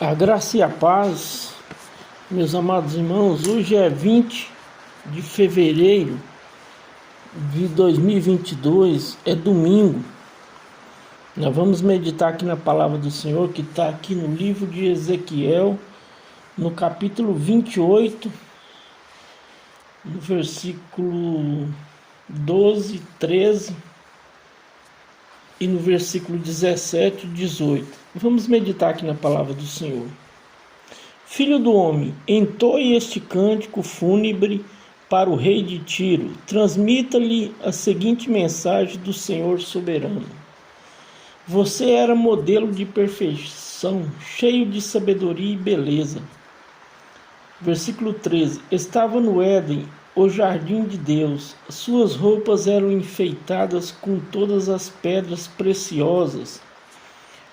A graça e a paz, meus amados irmãos, hoje é 20 de fevereiro de 2022, é domingo. Nós vamos meditar aqui na palavra do Senhor, que está aqui no livro de Ezequiel, no capítulo 28, no versículo 12, 13 e no versículo 17 e 18. Vamos meditar aqui na palavra do Senhor. Filho do homem, entoe este cântico fúnebre para o rei de Tiro. Transmita-lhe a seguinte mensagem do Senhor soberano. Você era modelo de perfeição, cheio de sabedoria e beleza. Versículo 13. Estava no Éden, o jardim de Deus. Suas roupas eram enfeitadas com todas as pedras preciosas: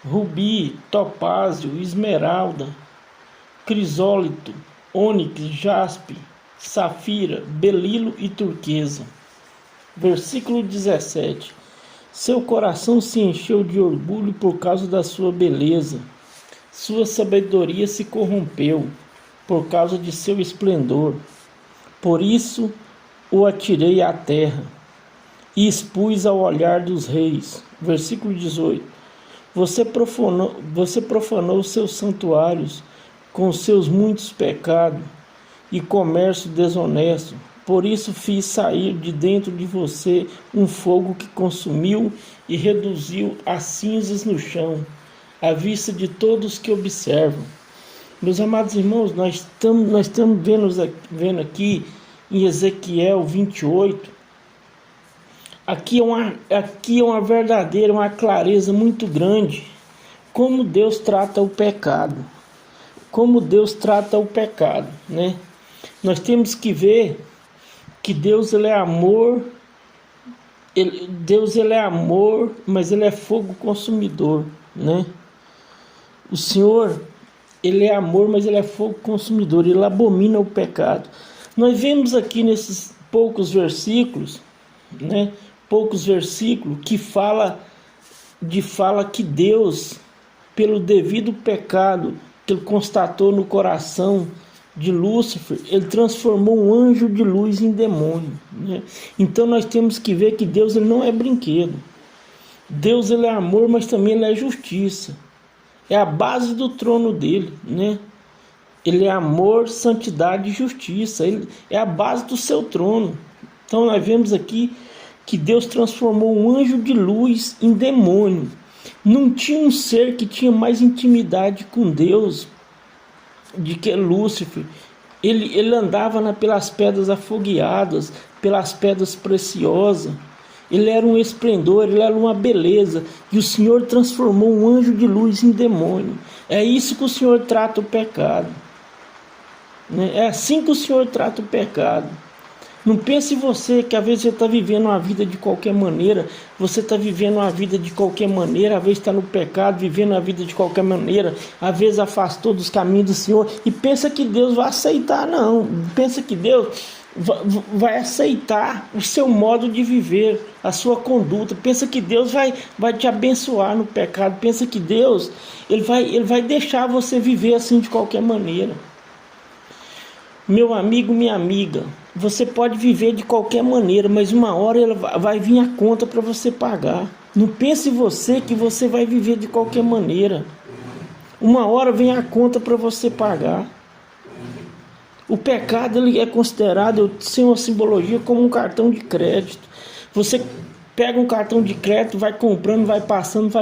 rubi, topázio, esmeralda, crisólito, ônix, jaspe, safira, belilo e turquesa. Versículo 17. Seu coração se encheu de orgulho por causa da sua beleza. Sua sabedoria se corrompeu por causa de seu esplendor. Por isso o atirei à terra e expus ao olhar dos reis. Versículo 18. Você profanou seus santuários com seus muitos pecados e comércio desonesto. Por isso fiz sair de dentro de você um fogo que consumiu e reduziu as cinzas no chão, à vista de todos que observam. Meus amados irmãos, nós estamos vendo aqui em Ezequiel 28, aqui é uma verdadeira, uma clareza muito grande, como Deus trata o pecado, né? Nós temos que ver que Deus ele é amor, Deus ele é amor, mas ele é fogo consumidor, né? O Senhor, ele é amor, mas ele é fogo consumidor, ele abomina o pecado. Nós vemos aqui nesses poucos versículos, né? Poucos versículos que fala que Deus, pelo devido pecado que ele constatou no coração de Lúcifer, ele transformou um anjo de luz em demônio, né? Então nós temos que ver que Deus ele não é brinquedo. Deus ele é amor, mas também ele é justiça. É a base do trono dele, né? Ele é amor, santidade e justiça. Ele é a base do seu trono. Então nós vemos aqui que Deus transformou um anjo de luz em demônio. Não tinha um ser que tinha mais intimidade com Deus de que Lúcifer. Ele andava pelas pedras afogueadas, pelas pedras preciosas. Ele era um esplendor, ele era uma beleza. E o Senhor transformou um anjo de luz em demônio. É isso que o Senhor trata o pecado, né? É assim que o Senhor trata o pecado. Não pense você que às vezes você está vivendo uma vida de qualquer maneira. Você está vivendo uma vida de qualquer maneira. Às vezes está no pecado, vivendo a vida de qualquer maneira. Às vezes afastou dos caminhos do Senhor. E pensa que Deus vai aceitar, não. Pensa que Deus vai aceitar o seu modo de viver, a sua conduta. Pensa que Deus vai te abençoar no pecado. Pensa que Deus ele vai deixar você viver assim de qualquer maneira. Meu amigo, minha amiga, você pode viver de qualquer maneira, mas uma hora ela vai vir a conta para você pagar. Não pense você que você vai viver de qualquer maneira. Uma hora vem a conta para você pagar. O pecado ele é considerado, sem uma simbologia, como um cartão de crédito. Você pega um cartão de crédito, vai comprando, vai passando.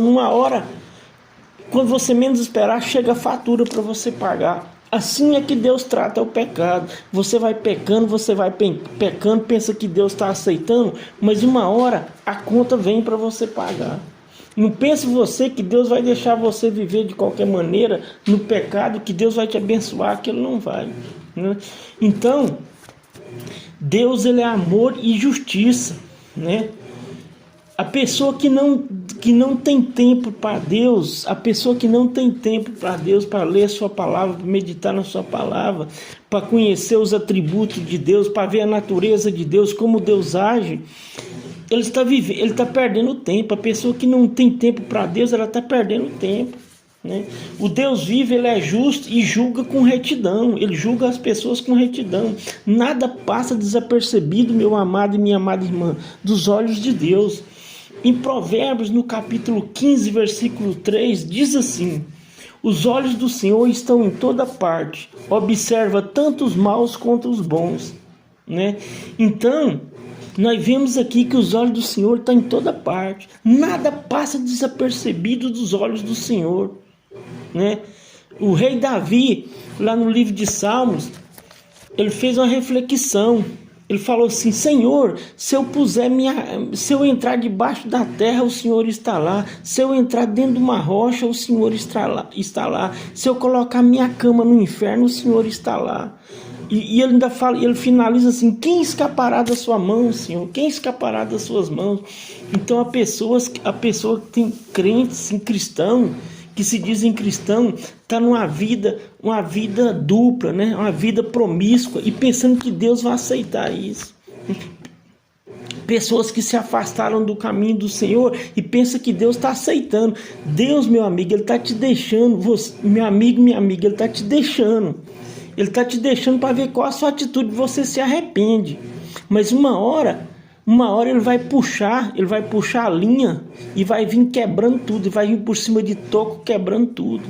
Uma hora, quando você menos esperar, chega a fatura para você pagar. Assim é que Deus trata o pecado. Você vai pecando, pensa que Deus está aceitando, mas uma hora a conta vem para você pagar. Não pense você que Deus vai deixar você viver de qualquer maneira no pecado, que Deus vai te abençoar, que Ele não vai, né? Então, Deus ele é amor e justiça, né? A pessoa que não tem tempo para Deus, para ler a sua palavra, para meditar na sua palavra, para conhecer os atributos de Deus, para ver a natureza de Deus, como Deus age, ele está perdendo tempo. A pessoa que não tem tempo para Deus, ela está perdendo tempo. né? O Deus vivo, ele é justo e julga com retidão. Ele julga as pessoas com retidão. Nada passa desapercebido, meu amado e minha amada irmã, dos olhos de Deus. Em Provérbios, no capítulo 15, versículo 3, diz assim: os olhos do Senhor estão em toda parte, observa tanto os maus quanto os bons, né? Então, nós vemos aqui que os olhos do Senhor estão em toda parte. Nada passa desapercebido dos olhos do Senhor, né? O rei Davi, lá no livro de Salmos, ele fez uma reflexão. Ele falou assim: Senhor, se eu entrar debaixo da terra, o Senhor está lá. Se eu entrar dentro de uma rocha, o Senhor está lá. Se eu colocar minha cama no inferno, o Senhor está lá. E ele ainda fala, ele finaliza assim: quem escapará da sua mão, Senhor? Quem escapará das suas mãos? Então a pessoa que tem crentes em cristão, que se dizem cristão, está numa vida, uma vida dupla, né? Uma vida promíscua, e pensando que Deus vai aceitar isso. Pessoas que se afastaram do caminho do Senhor e pensam que Deus está aceitando. Deus, meu amigo, Ele está te deixando, meu amigo, minha amiga, Ele está te deixando. Ele está te deixando para ver qual a sua atitude, você se arrepende. Mas uma hora ele vai puxar a linha e vai vir quebrando tudo, e vai vir por cima de toco quebrando tudo,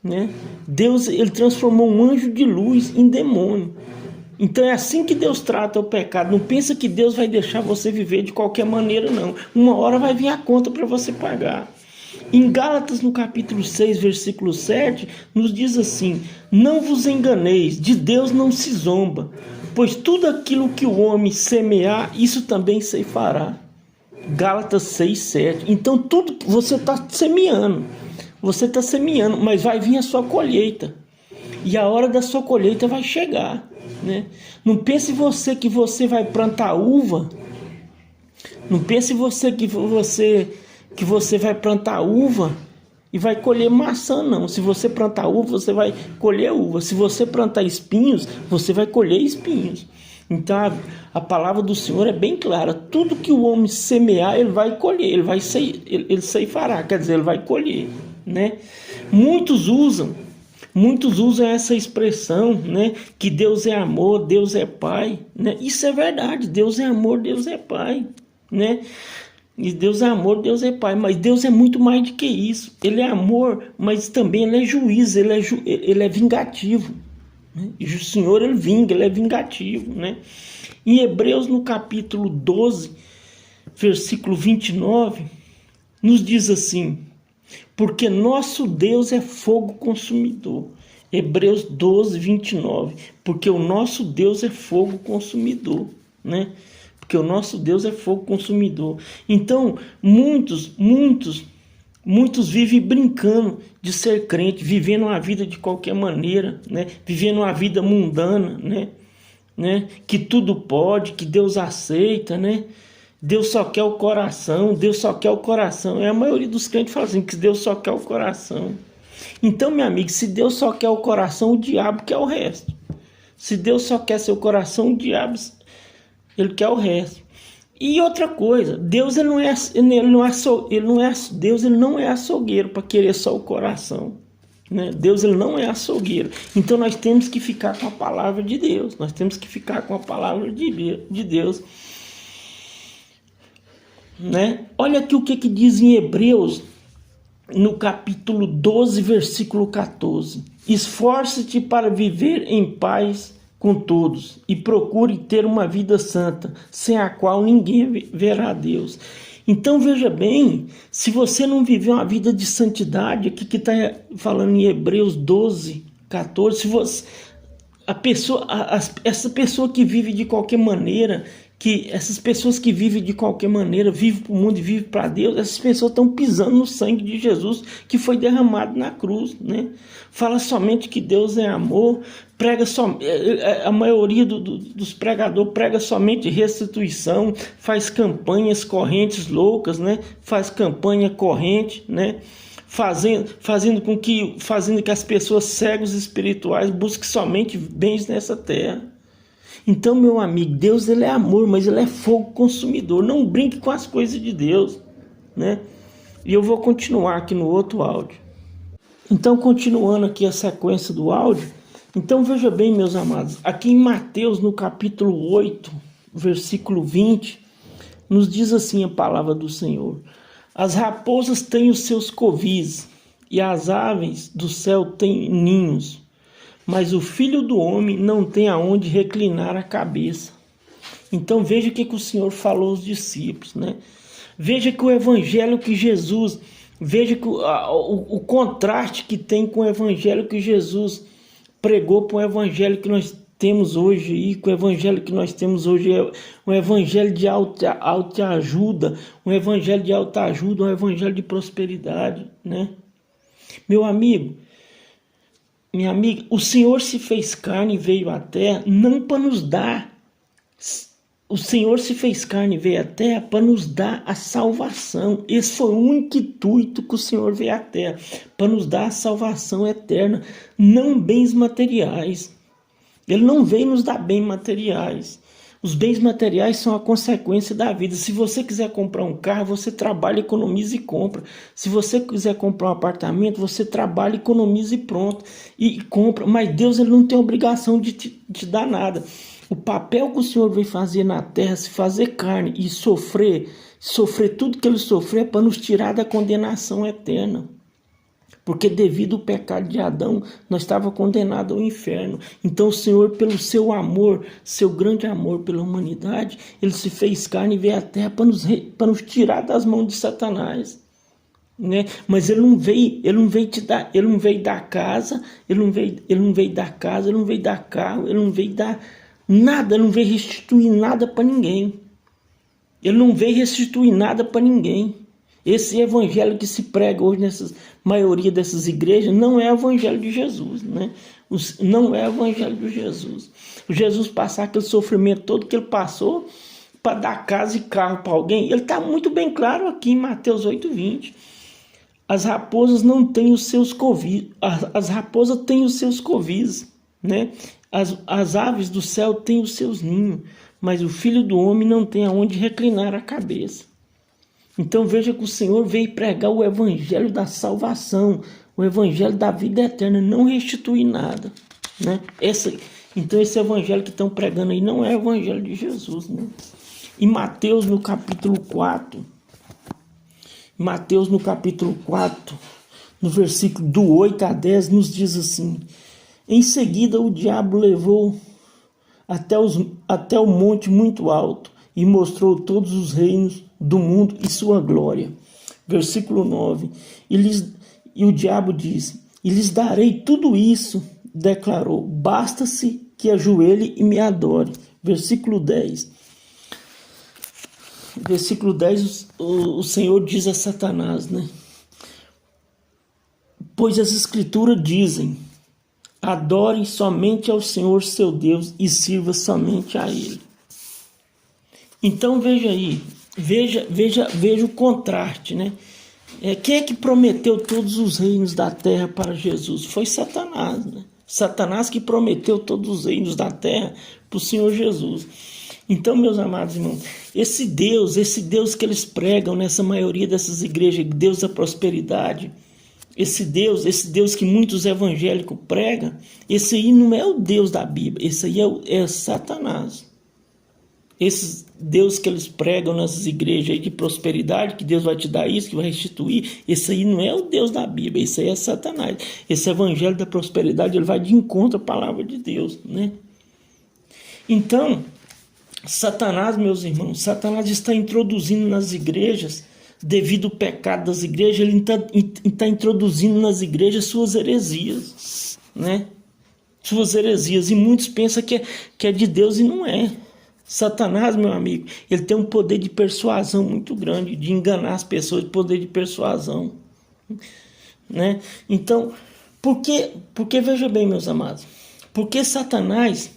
né? Deus, ele transformou um anjo de luz em demônio. Então é assim que Deus trata o pecado. Não pensa que Deus vai deixar você viver de qualquer maneira, não. Uma hora vai vir a conta para você pagar. Em Gálatas, no capítulo 6, versículo 7, nos diz assim: não vos enganeis, de Deus não se zomba, pois tudo aquilo que o homem semear, isso também ceifará. Gálatas 6, 7. Então tudo você está semeando, mas vai vir a sua colheita, e a hora da sua colheita vai chegar, né? Não pense você que você vai plantar uva, não pense você que você vai plantar uva e vai colher maçã, não. Se você plantar uva, você vai colher uva. Se você plantar espinhos, você vai colher espinhos. Então a palavra do Senhor é bem clara: tudo que o homem semear, ele vai colher, ele ceifará, quer dizer, ele vai colher, né? Muitos usam essa expressão, né, que Deus é amor, Deus é Pai, né? Isso é verdade, Deus é amor, Deus é Pai, né? E Deus é amor, Deus é Pai, mas Deus é muito mais do que isso. Ele é amor, mas também Ele é juiz, ele é vingativo, né? E o Senhor, Ele vinga, Ele é vingativo, né? Em Hebreus, no capítulo 12, versículo 29, nos diz assim: porque nosso Deus é fogo consumidor. Hebreus 12, 29. Porque o nosso Deus é fogo consumidor, né? Porque o nosso Deus é fogo consumidor. Então, muitos vivem brincando de ser crente, vivendo uma vida de qualquer maneira, né? Vivendo uma vida mundana, né? Que tudo pode, que Deus aceita, né? Deus só quer o coração, Deus só quer o coração. É a maioria dos crentes fala assim, que Deus só quer o coração. Então, meu amigo, se Deus só quer o coração, o diabo quer o resto. Se Deus só quer seu coração, o diabo, ele quer o resto. E outra coisa, Deus ele não é açougueiro para querer só o coração, né? Deus ele não é açougueiro. Então nós temos que ficar com a palavra de Deus. Nós temos que ficar com a palavra de Deus. Né? Olha aqui o que diz em Hebreus, no capítulo 12, versículo 14. Esforce-te para viver em paz com todos e procure ter uma vida santa, sem a qual ninguém verá a Deus. Então veja bem, se você não viver uma vida de santidade, aqui que está falando em Hebreus 12, 14, se você, essa pessoa que vive de qualquer maneira, essas pessoas que vivem de qualquer maneira, vivem para o mundo e vivem para Deus, essas pessoas estão pisando no sangue de Jesus que foi derramado na cruz, né? Fala somente que Deus é amor, prega só, a maioria dos pregadores prega somente restituição, faz campanhas correntes loucas, né? Faz campanha corrente, né? Fazendo com que as pessoas cegas espirituais busquem somente bens nessa terra. Então, meu amigo, Deus ele é amor, mas ele é fogo consumidor. Não brinque com as coisas de Deus, né? E eu vou continuar aqui no outro áudio. Então, continuando aqui a sequência do áudio, então veja bem, meus amados, aqui em Mateus, no capítulo 8, versículo 20, nos diz assim a palavra do Senhor: as raposas têm os seus covis, e as aves do céu têm ninhos, mas o Filho do Homem não tem aonde reclinar a cabeça. Então veja o que o Senhor falou aos discípulos, né? Veja que o evangelho que Jesus, veja que o contraste que tem com o evangelho que Jesus pregou para o evangelho que nós temos hoje, e com o evangelho que nós temos hoje é um evangelho de autoajuda, um evangelho de prosperidade, né? Meu amigo, minha amiga, o Senhor se fez carne e veio à terra não para nos dar. O Senhor se fez carne e veio à terra para nos dar a salvação. Esse foi o único intuito que o Senhor veio à terra, para nos dar a salvação eterna, não bens materiais. Ele não veio nos dar bens materiais. Os bens materiais são a consequência da vida. Se você quiser comprar um carro, você trabalha, economiza e compra. Se você quiser comprar um apartamento, você trabalha, economiza e pronto. E compra. Mas Deus, ele não tem obrigação de te dar nada. O papel que o Senhor veio fazer na terra, se fazer carne e sofrer tudo que ele sofreu, é para nos tirar da condenação eterna. Porque devido ao pecado de Adão, nós estávamos condenados ao inferno. Então o Senhor, pelo seu amor, seu grande amor pela humanidade, ele se fez carne e veio à terra para nos tirar das mãos de Satanás, né? Mas ele não veio te dar, ele não veio dar casa, ele não veio dar casa, ele não veio dar carro, ele não veio dar nada, ele não veio restituir nada para ninguém. Ele não veio restituir nada para ninguém. Esse evangelho que se prega hoje nessa maioria dessas igrejas não é o evangelho de Jesus, né? Não é o evangelho de Jesus. O Jesus passar aquele sofrimento todo que ele passou para dar casa e carro para alguém, ele está muito bem claro aqui em Mateus 8:20. As raposas não têm os seus covis, as raposas têm os seus covis, né? As aves do céu têm os seus ninhos, mas o Filho do Homem não tem aonde reclinar a cabeça. Então veja que o Senhor veio pregar o evangelho da salvação, o evangelho da vida eterna, não restituir nada, né? Então esse evangelho que estão pregando aí não é o evangelho de Jesus, né? Em Mateus no capítulo 4, no versículo do 8 a 10, nos diz assim: em seguida o diabo levou até o monte muito alto e mostrou todos os reinos do mundo e sua glória. Versículo 9. E o diabo disse: e lhes darei tudo isso, declarou, basta-se que ajoelhe e me adore. Versículo 10. Versículo 10, o Senhor diz a Satanás, né? Pois as escrituras dizem: adore somente ao Senhor seu Deus e sirva somente a Ele. Então veja aí, veja o contraste, né? Quem é que prometeu todos os reinos da terra para Jesus? Foi Satanás, né? Satanás que prometeu todos os reinos da terra para o Senhor Jesus. Então, meus amados irmãos, esse Deus que eles pregam nessa maioria dessas igrejas, Deus da prosperidade, esse Deus que muitos evangélicos pregam, esse aí não é o Deus da Bíblia, esse aí é Satanás. Esse Deus que eles pregam nessas igrejas de prosperidade, que Deus vai te dar isso, que vai restituir, esse aí não é o Deus da Bíblia, esse aí é Satanás. Esse evangelho da prosperidade, ele vai de encontro à palavra de Deus, né? Então, Satanás, meus irmãos, Satanás está introduzindo nas igrejas, devido ao pecado das igrejas, ele está introduzindo nas igrejas suas heresias, né? Suas heresias, e muitos pensam que é de Deus e não é. Satanás, meu amigo, ele tem um poder de persuasão muito grande, de enganar as pessoas, de poder de persuasão, né? Então, porque veja bem, meus amados, porque Satanás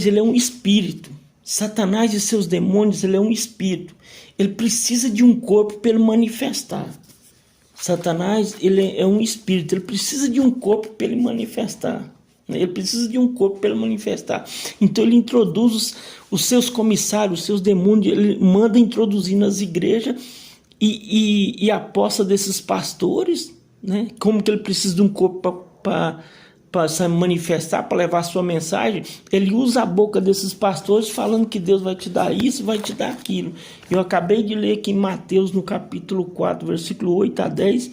ele é um espírito. Satanás e seus demônios, ele é um espírito. Ele precisa de um corpo para ele manifestar. Satanás, ele é um espírito, ele precisa de um corpo para ele manifestar. Ele precisa de um corpo para ele manifestar. Então ele introduz os seus comissários, os seus demônios, ele manda introduzir nas igrejas e a posse desses pastores, né? Como que ele precisa de um corpo para se manifestar, para levar a sua mensagem. Ele usa a boca desses pastores falando que Deus vai te dar isso, vai te dar aquilo. Eu acabei de ler aqui em Mateus, no capítulo 4, versículo 8 a 10.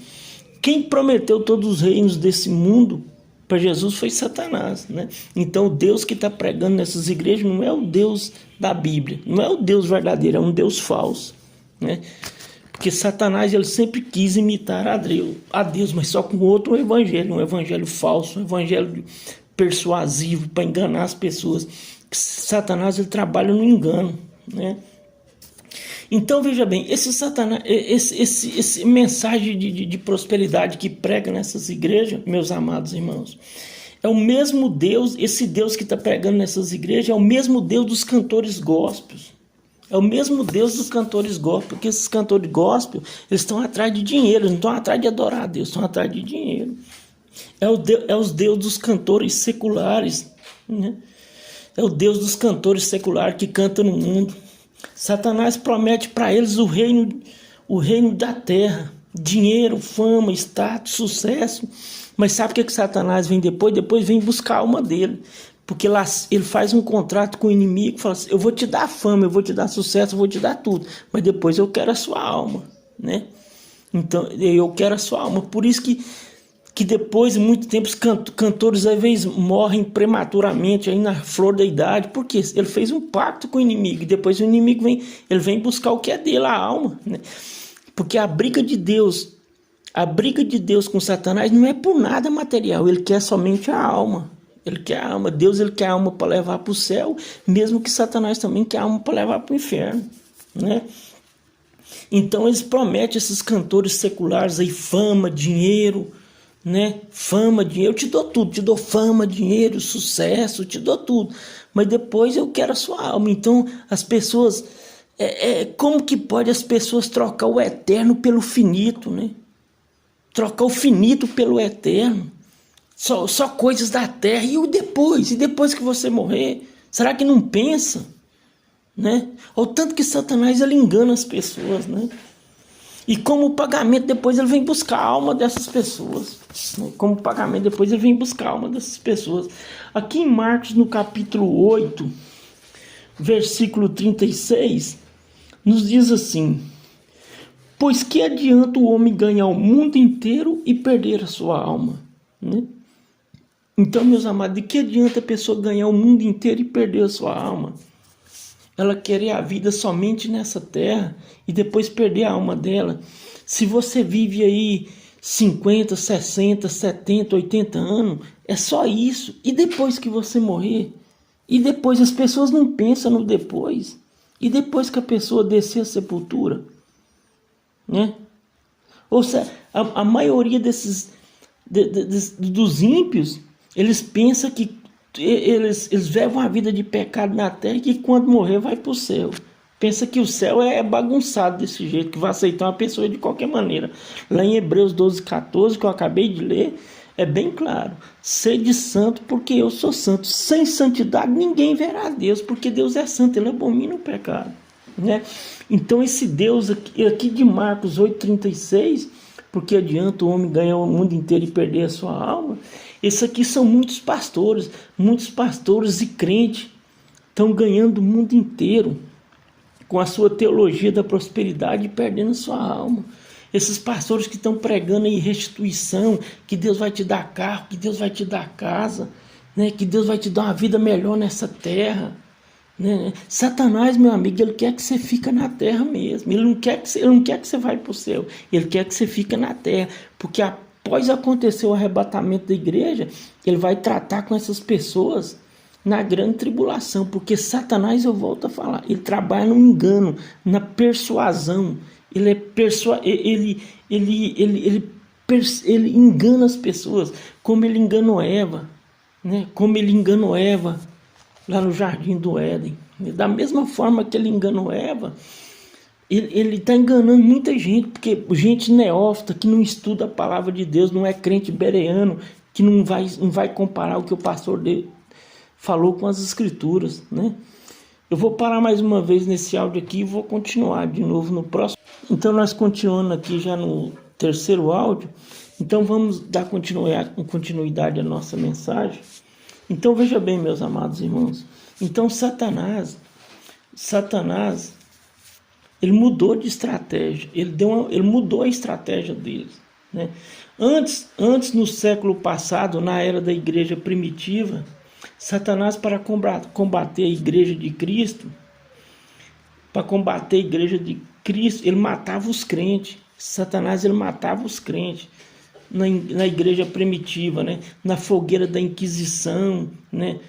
Quem prometeu todos os reinos desse mundo para Jesus foi Satanás, né? Então o Deus que está pregando nessas igrejas não é o Deus da Bíblia, não é o Deus verdadeiro, é um Deus falso, né? Porque Satanás ele sempre quis imitar a Deus, mas só com outro evangelho, um evangelho falso, um evangelho persuasivo para enganar as pessoas. Satanás ele trabalha no engano, né? Então veja bem, esse Satanás, esse mensagem de prosperidade que prega nessas igrejas, meus amados irmãos, é o mesmo Deus, esse Deus que está pregando nessas igrejas é o mesmo Deus dos cantores gospels. É o mesmo Deus dos cantores gospel, porque esses cantores gospel, eles estão atrás de dinheiro, eles não estão atrás de adorar a Deus, estão atrás de dinheiro. É os Deus dos cantores seculares, né? É o Deus dos cantores seculares que cantam no mundo. Satanás promete para eles o reino da terra, dinheiro, fama, status, sucesso. Mas sabe o que Satanás vem depois? Depois vem buscar a alma dele. Porque lá ele faz um contrato com o inimigo, fala assim, eu vou te dar fama, eu vou te dar sucesso, eu vou te dar tudo, mas depois eu quero a sua alma, né? Então, eu quero a sua alma. Por isso que depois de muito tempo os cantores às vezes morrem prematuramente, aí na flor da idade, porque ele fez um pacto com o inimigo, e depois o inimigo vem buscar o que é dele, a alma, né? Porque a briga de Deus com Satanás não é por nada material, ele quer somente a alma. Ele quer a alma. Deus ele quer a alma para levar para o céu, mesmo que Satanás também quer a alma para levar para o inferno, né? Então eles prometem, esses cantores seculares aí, fama, dinheiro, né? Fama, dinheiro, eu te dou tudo, te dou fama, dinheiro, sucesso, te dou tudo, mas depois eu quero a sua alma. Então as pessoas, como que pode as pessoas trocar o eterno pelo finito, né? Trocar o finito pelo eterno. Só coisas da terra. E depois que você morrer? Será que não pensa? Né? Ou tanto que Satanás ele engana as pessoas, né? E como pagamento depois ele vem buscar a alma dessas pessoas, né? Como pagamento depois ele vem buscar a alma dessas pessoas. Aqui em Marcos, no capítulo 8, versículo 36, nos diz assim: pois que adianta o homem ganhar o mundo inteiro e perder a sua alma, né? Então, meus amados, de que adianta a pessoa ganhar o mundo inteiro e perder a sua alma? Ela querer a vida somente nessa terra e depois perder a alma dela. Se você vive aí 50, 60, 70, 80 anos, é só isso. E depois que você morrer? E depois as pessoas não pensam no depois. E depois que a pessoa descer a sepultura? Né? Ou seja, a maioria dos ímpios, eles pensam que eles levam a vida de pecado na terra e que quando morrer vai para o céu. Pensa que o céu é bagunçado desse jeito, que vai aceitar uma pessoa de qualquer maneira. Lá em Hebreus 12, 14, que eu acabei de ler, é bem claro: sede santo porque eu sou santo. Sem santidade ninguém verá a Deus, porque Deus é santo, ele abomina o pecado, né? Então esse Deus aqui de Marcos 8,36, porque adianta o homem ganhar o mundo inteiro e perder a sua alma. Esse aqui são muitos pastores e crentes estão ganhando o mundo inteiro com a sua teologia da prosperidade e perdendo a sua alma. Esses pastores que estão pregando aí restituição, que Deus vai te dar carro, que Deus vai te dar casa, né? Que Deus vai te dar uma vida melhor nessa terra, né? Satanás, meu amigo, ele quer que você fique na terra mesmo. Ele não quer que você vá para o céu. Ele quer que você fique na terra, porque após acontecer o arrebatamento da igreja, ele vai tratar com essas pessoas na grande tribulação, porque Satanás, eu volto a falar, ele trabalha no engano, na persuasão. Ele engana as pessoas, como ele enganou Eva, né? Como ele enganou Eva lá no Jardim do Éden. Da mesma forma que ele enganou Eva, ele está enganando muita gente, porque gente neófita que não estuda a palavra de Deus, não é crente bereano, que não vai comparar o que o pastor dele falou com as escrituras, né? Eu vou parar mais uma vez nesse áudio aqui e vou continuar de novo no próximo. Então nós continuando aqui já no terceiro áudio, Então vamos dar continuidade à nossa mensagem. Então veja bem, meus amados irmãos. Então Satanás, ele mudou de estratégia. Ele mudou a estratégia dele, né? Antes, no século passado, na era da igreja primitiva, Satanás, para combater a igreja de Cristo, ele matava os crentes. Satanás, ele matava os crentes na igreja primitiva, né? Na fogueira da Inquisição, né?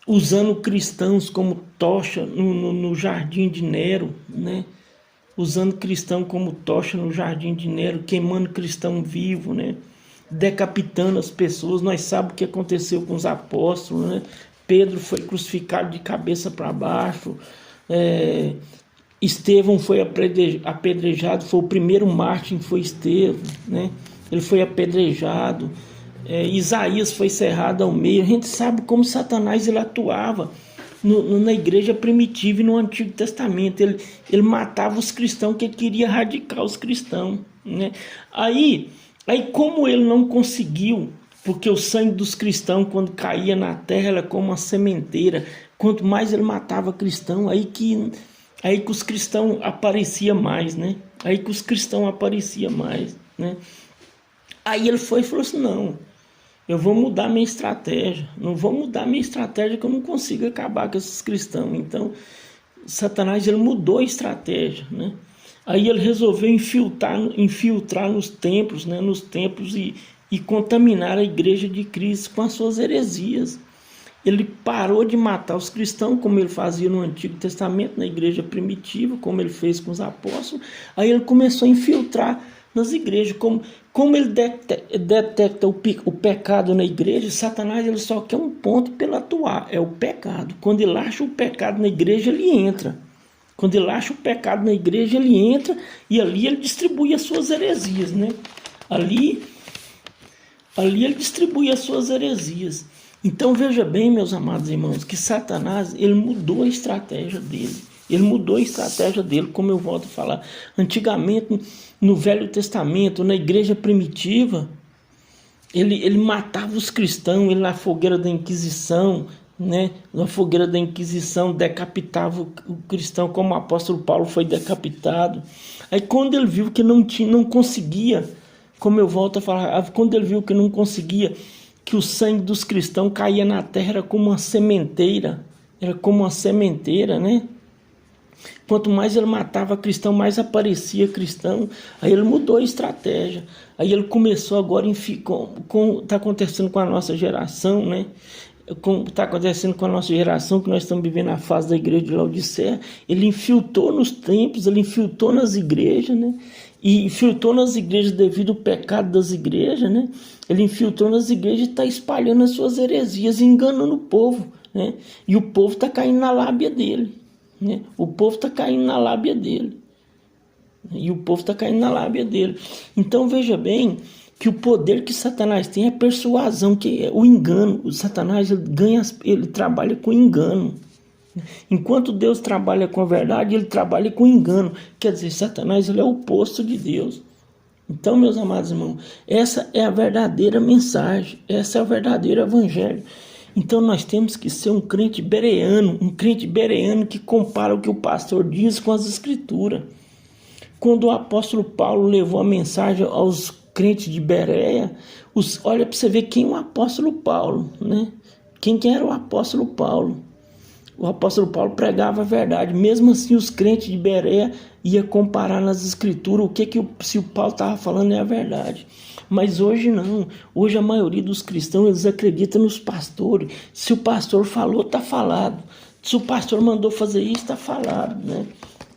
Usando cristãos como tocha no jardim de Nero, né? Usando cristão como tocha no jardim de Nero, queimando cristão vivo, né? Decapitando as pessoas. Nós sabemos o que aconteceu com os apóstolos, né? Pedro foi crucificado de cabeça para baixo, Estevão foi apedrejado, foi o primeiro mártir, foi Estevão, né? Ele foi apedrejado, Isaías foi cerrado ao meio. A gente sabe como Satanás ele atuava na igreja primitiva e no Antigo Testamento. Ele matava os cristãos, que ele queria erradicar os cristãos, né? Aí como ele não conseguiu, porque o sangue dos cristãos, quando caía na terra, era como uma sementeira. Quanto mais ele matava cristão, aí que os cristãos apareciam mais, né? Aí ele foi e falou assim: não, eu vou mudar minha estratégia. Não vou mudar minha estratégia, que eu não consigo acabar com esses cristãos. Então, Satanás, ele mudou a estratégia, né? Aí ele resolveu infiltrar nos templos, né? E contaminar a igreja de Cristo com as suas heresias. Ele parou de matar os cristãos, como ele fazia no Antigo Testamento, na igreja primitiva, como ele fez com os apóstolos. Aí ele começou a infiltrar nas igrejas. Como ele detecta o pecado na igreja, Satanás ele só quer um ponto para ele atuar, é o pecado. Quando ele acha o pecado na igreja, ele entra. E ali ele distribui as suas heresias, né? Ali ele distribui as suas heresias. Então veja bem, meus amados irmãos, que Satanás ele mudou a estratégia dele. Como eu volto a falar. Antigamente, no Velho Testamento, na igreja primitiva, ele matava os cristãos, ele na fogueira da Inquisição, né? Na fogueira da Inquisição decapitava o cristão, como o apóstolo Paulo foi decapitado. Aí quando ele viu que não conseguia, como eu volto a falar, quando ele viu que não conseguia, que o sangue dos cristãos caía na terra, era como uma sementeira, né? Quanto mais ele matava cristão, mais aparecia cristão. Aí ele mudou a estratégia. Aí ele começou agora, está acontecendo com a nossa geração, né? Está acontecendo com a nossa geração, que nós estamos vivendo a fase da igreja de Laodiceia. Ele infiltrou nos templos, ele infiltrou nas igrejas, né? E infiltrou nas igrejas devido ao pecado das igrejas, né? Ele infiltrou nas igrejas e está espalhando as suas heresias, enganando o povo, né? E o povo está caindo na lábia dele, né? Então veja bem que o poder que Satanás tem é persuasão, que é o engano. O Satanás ele trabalha com engano. Enquanto Deus trabalha com a verdade, ele trabalha com engano. Quer dizer, Satanás ele é o oposto de Deus. Então, meus amados irmãos, essa é a verdadeira mensagem, esse é o verdadeiro evangelho. Então nós temos que ser um crente bereano que compara o que o pastor diz com as escrituras. Quando o apóstolo Paulo levou a mensagem aos crentes de Bereia, olha para você ver quem é o apóstolo Paulo, né? Quem era o apóstolo Paulo? O apóstolo Paulo pregava a verdade. Mesmo assim, os crentes de Bereia iam comparar nas escrituras se o Paulo estava falando é a verdade. Mas hoje não. Hoje a maioria dos cristãos eles acreditam nos pastores. Se o pastor falou, está falado. Se o pastor mandou fazer isso, está falado, né?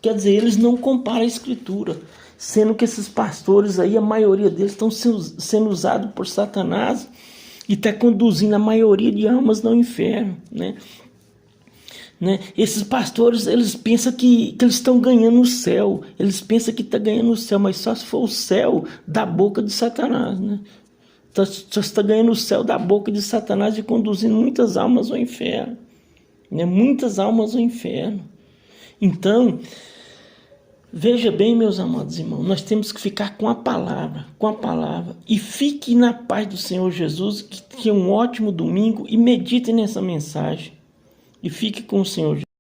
Quer dizer, eles não comparam a escritura. Sendo que esses pastores aí, a maioria deles estão sendo usados por Satanás e está conduzindo a maioria de almas no inferno, né? Esses pastores, eles pensam que eles estão ganhando o céu. Eles pensam que está ganhando o céu, mas só se for o céu da boca de Satanás, né? Só está ganhando o céu da boca de Satanás e conduzindo muitas almas ao inferno, né? Muitas almas ao inferno. Então, Veja bem, meus amados irmãos, nós temos que ficar com a palavra, e fique na paz do Senhor Jesus, que tenha um ótimo domingo e medite nessa mensagem, e fique com o Senhor Jesus.